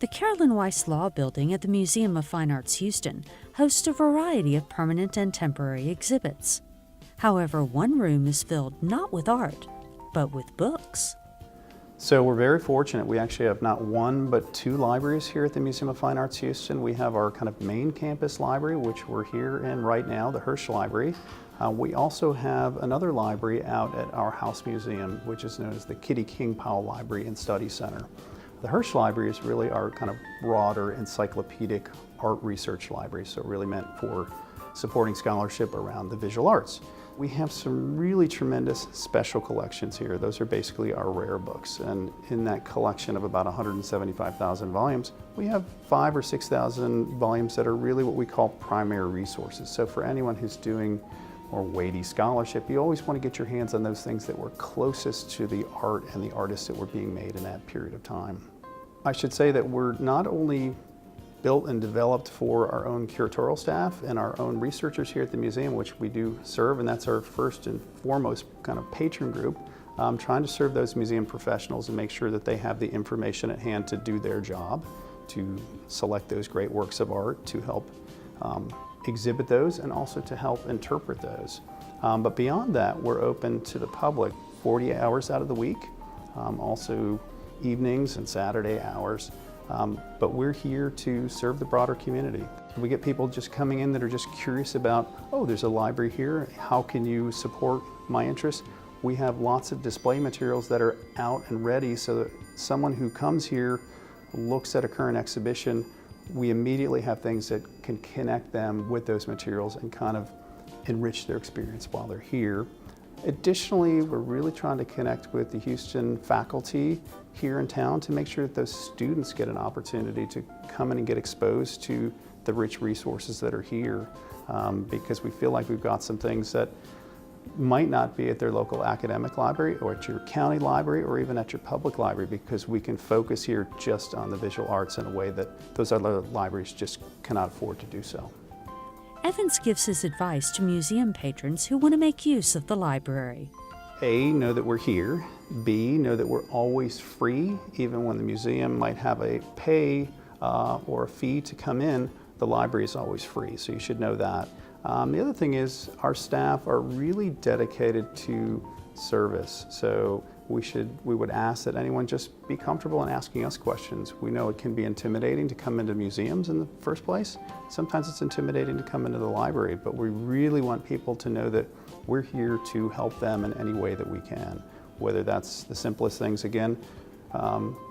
The Carolyn Weiss Law Building at the Museum of Fine Arts Houston hosts a variety of permanent and temporary exhibits. However, one room is filled not with art, but with books. So we're very fortunate. We actually have not one, but two libraries here at the Museum of Fine Arts Houston. We have our kind of main campus library, which we're here in right now, the Hirsch Library. We also have another library out at our house museum, which is known as the Kitty King Powell Library and Study Center. The Hirsch Library is really our kind of broader encyclopedic art research library, so really meant for supporting scholarship around the visual arts. We have some really tremendous special collections here. Those are basically our rare books, and in that collection of about 175,000 volumes, we have 5,000 or 6,000 volumes that are really what we call primary resources. So for anyone who's doing more weighty scholarship, you always want to get your hands on those things that were closest to the art and the artists that were being made in that period of time. I should say that we're not only built and developed for our own curatorial staff and our own researchers here at the museum, which we do serve, and that's our first and foremost kind of patron group, trying to serve those museum professionals and make sure that they have the information at hand to do their job, to select those great works of art, to help exhibit those, and also to help interpret those. But beyond that, we're open to the public 40 hours out of the week, also evenings and Saturday hours. But we're here to serve the broader community. We get people just coming in that are just curious about, oh, there's a library here, how can you support my interests? We have lots of display materials that are out and ready so that someone who comes here looks at a current exhibition, we immediately have things that can connect them with those materials and kind of enrich their experience while they're here. Additionally, we're really trying to connect with the Houston faculty here in town to make sure that those students get an opportunity to come in and get exposed to the rich resources that are here, because we feel like we've got some things that might not be at their local academic library or at your county library or even at your public library, because we can focus here just on the visual arts in a way that those other libraries just cannot afford to do so. Evans gives his advice to museum patrons who want to make use of the library. A, know that we're here. B, know that we're always free. Even when the museum might have a pay or a fee to come in, the library is always free, so you should know that. The other thing is our staff are really dedicated to service, so we would ask that anyone just be comfortable in asking us questions. We know it can be intimidating to come into museums in the first place. Sometimes it's intimidating to come into the library, but we really want people to know that we're here to help them in any way that we can. Whether that's the simplest things, again,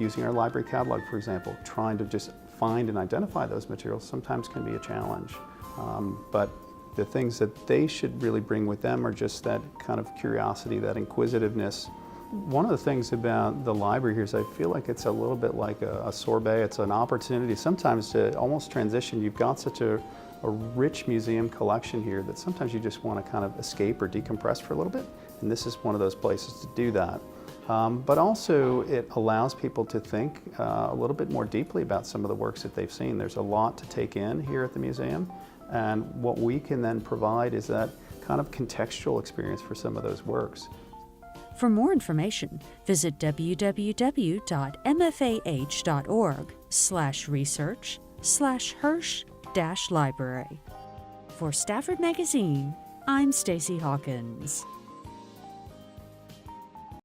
using our library catalog, for example, trying to just find and identify those materials sometimes can be a challenge. But the things that they should really bring with them are just that kind of curiosity, that inquisitiveness. One of the things about the library here is I feel like it's a little bit like a sorbet. It's an opportunity sometimes to almost transition. You've got such a rich museum collection here that sometimes you just want to kind of escape or decompress for a little bit, and this is one of those places to do that. But also it allows people to think a little bit more deeply about some of the works that they've seen. There's a lot to take in here at the museum, and what we can then provide is that kind of contextual experience for some of those works. For more information, visit www.mfah.org/research/Hirsch-library. For Stafford Magazine, I'm Stacee Hawkins.